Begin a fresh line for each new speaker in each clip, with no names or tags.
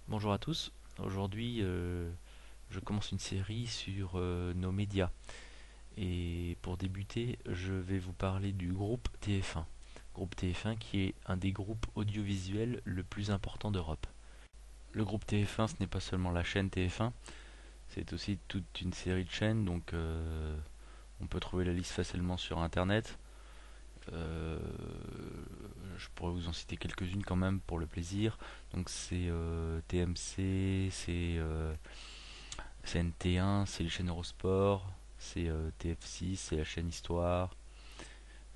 Bonjour à tous. Aujourd'hui, je commence une série sur nos médias. Et pour débuter, je vais vous parler du groupe TF1. Groupe TF1 qui est un des groupes audiovisuels le plus important d'Europe. Le groupe TF1, ce n'est pas seulement la chaîne TF1, c'est aussi toute une série de chaînes. Donc, on peut trouver la liste facilement sur Internet. Euh, je pourrais vous en citer quelques-unes quand même pour le plaisir. Donc, c'est TMC, c'est NT1, c'est les chaînes Eurosport, c'est TF6, c'est la chaîne Histoire,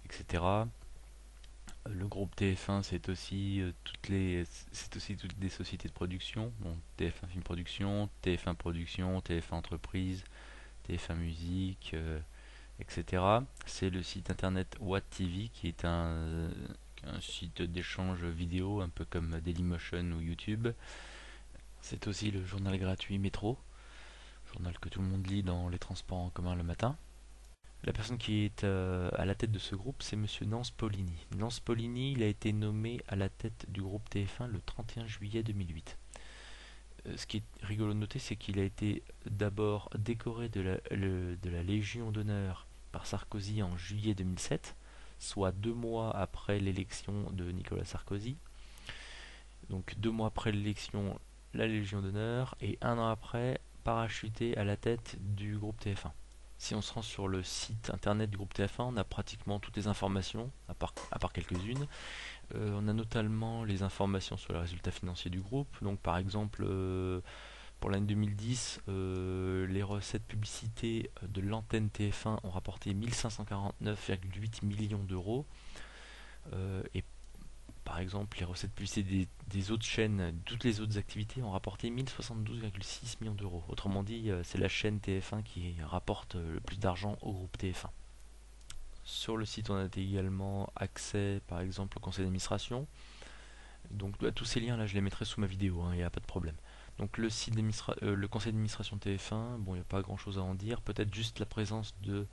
etc. Le groupe TF1, c'est aussi toutes les sociétés de production, bon, TF1 Film Production, TF1 Production, TF1 Entreprise, TF1 Musique, etc. C'est le site internet WattTV qui est un site d'échange vidéo, un peu comme Dailymotion ou YouTube. C'est aussi le journal gratuit Métro, journal que tout le monde lit dans les transports en commun le matin. La personne qui est à la tête de ce groupe, c'est Monsieur Nance Paulini. Nance Paulini, il a été nommé à la tête du groupe TF1 le 31 juillet 2008. Ce qui est rigolo de noter, c'est qu'il a été d'abord décoré de la Légion d'honneur par Sarkozy en juillet 2007, soit 2 mois après l'élection de Nicolas Sarkozy. Donc 2 mois après l'élection, la Légion d'honneur, et un an après, parachuté à la tête du groupe TF1. Si on se rend sur le site internet du groupe TF1, on a pratiquement toutes les informations, à part quelques-unes. On a notamment les informations sur les résultats financiers du groupe. Donc par exemple, pour l'année 2010, les recettes publicité de l'antenne TF1 ont rapporté 1549,8 millions d'euros. Et par exemple, les recettes publicité des autres chaînes, toutes les autres activités ont rapporté 1072,6 millions d'euros. Autrement dit, c'est la chaîne TF1 qui rapporte le plus d'argent au groupe TF1. Sur le site, on a également accès, par exemple, au conseil d'administration. Donc tous ces liens là, je les mettrai sous ma vidéo, il n'y a pas de problème. Donc le conseil d'administration TF1, bon, il n'y a pas grand chose à en dire. Peut-être juste la présence de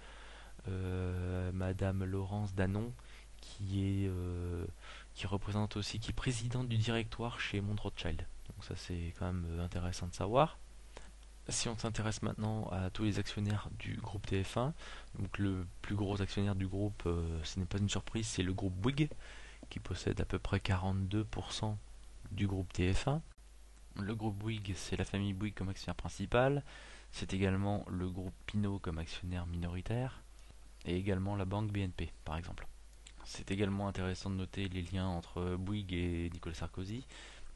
Madame Laurence Danon, qui représente aussi, qui est présidente du directoire chez Mont Rothschild. Donc ça c'est quand même intéressant de savoir. Si on s'intéresse maintenant à tous les actionnaires du groupe TF1, donc le plus gros actionnaire du groupe, ce n'est pas une surprise, c'est le groupe Bouygues, qui possède à peu près 42% du groupe TF1. Le groupe Bouygues, c'est la famille Bouygues comme actionnaire principal, c'est également le groupe Pinot comme actionnaire minoritaire, et également la banque BNP, par exemple. C'est également intéressant de noter les liens entre Bouygues et Nicolas Sarkozy,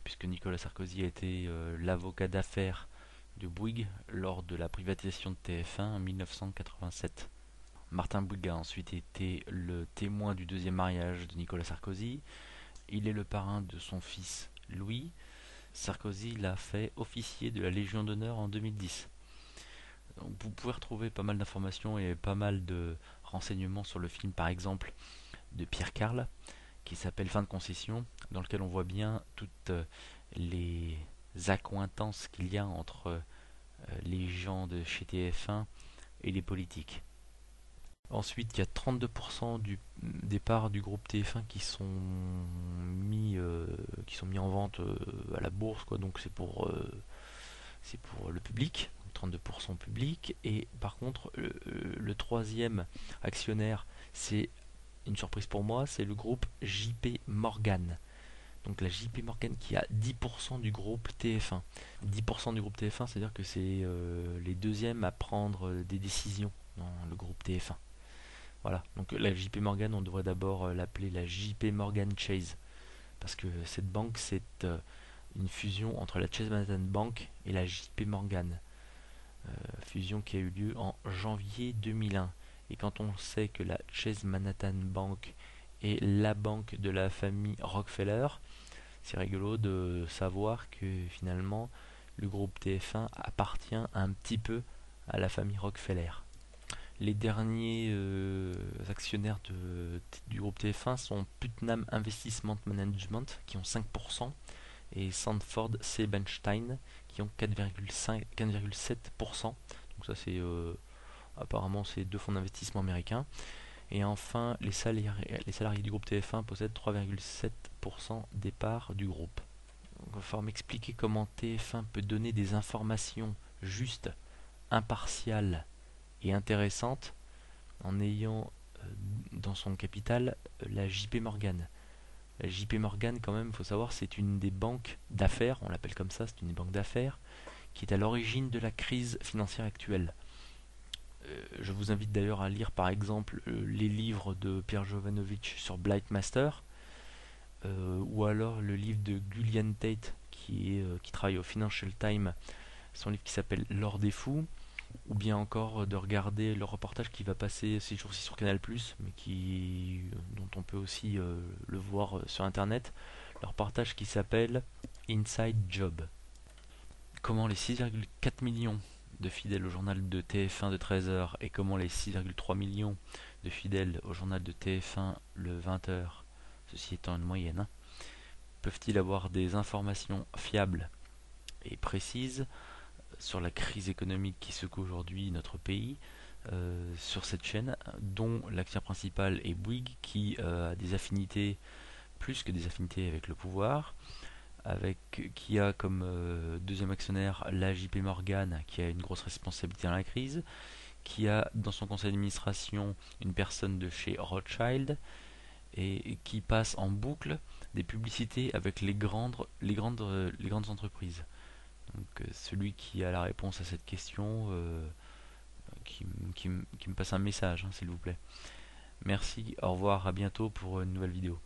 puisque Nicolas Sarkozy a été l'avocat d'affaires de Bouygues lors de la privatisation de TF1 en 1987. Martin Bouygues a ensuite été le témoin du deuxième mariage de Nicolas Sarkozy. Il est le parrain de son fils Louis. Sarkozy l'a fait officier de la Légion d'honneur en 2010. Donc, vous pouvez retrouver pas mal d'informations et pas mal de renseignements sur le film, par exemple, de Pierre Carl, qui s'appelle Fin de concession, dans lequel on voit bien toutes les accointances qu'il y a entre les gens de chez TF1 et les politiques. Ensuite, il y a 32% des parts du groupe TF1 qui sont mis en vente à la bourse, quoi. Donc c'est pour le public, 32% public. Et par contre, le troisième actionnaire, c'est une surprise pour moi, c'est le groupe JP Morgan. Donc la JP Morgan qui a 10% du groupe TF1. 10% du groupe TF1, c'est-à-dire que c'est les deuxièmes à prendre des décisions dans le groupe TF1. Voilà, donc la JP Morgan, on devrait d'abord l'appeler la JP Morgan Chase, parce que cette banque, c'est une fusion entre la Chase Manhattan Bank et la JP Morgan, fusion qui a eu lieu en janvier 2001. Et quand on sait que la Chase Manhattan Bank est la banque de la famille Rockefeller, c'est rigolo de savoir que finalement le groupe TF1 appartient un petit peu à la famille Rockefeller. Les derniers actionnaires du groupe TF1 sont Putnam Investment Management qui ont 5% et Sanford C. Bernstein qui ont 4,7%. Donc ça c'est apparemment c'est deux fonds d'investissement américains. Et enfin les salariés du groupe TF1 possèdent 3,7% des parts du groupe. il va falloir m'expliquer comment TF1 peut donner des informations justes, impartiales et intéressantes en ayant dans son capital la JP Morgan. La JP Morgan, quand même, il faut savoir, c'est une des banques d'affaires, on l'appelle comme ça, c'est une des banques d'affaires, qui est à l'origine de la crise financière actuelle. Je vous invite d'ailleurs à lire par exemple les livres de Pierre Jovanovic sur Blightmaster, ou alors le livre de Gullian Tate qui travaille au Financial Times, son livre qui s'appelle L'or des fous, ou bien encore de regarder le reportage qui va passer ces jours-ci sur Canal+, mais dont on peut aussi le voir sur internet, le reportage qui s'appelle Inside Job. Comment les 6,4 millions de fidèles au journal de TF1 de 13h et comment les 6,3 millions de fidèles au journal de TF1 le 20h, ceci étant une moyenne, peuvent-ils avoir des informations fiables et précises sur la crise économique qui secoue aujourd'hui notre pays, sur cette chaîne, dont l'actionnaire principal est Bouygues, qui a des affinités, plus que des affinités avec le pouvoir, qui a comme deuxième actionnaire la JP Morgan, qui a une grosse responsabilité dans la crise, qui a dans son conseil d'administration une personne de chez Rothschild, et qui passe en boucle des publicités avec les grandes entreprises. Donc celui qui a la réponse à cette question, qui me passe un message, hein, s'il vous plaît. Merci, au revoir, à bientôt pour une nouvelle vidéo.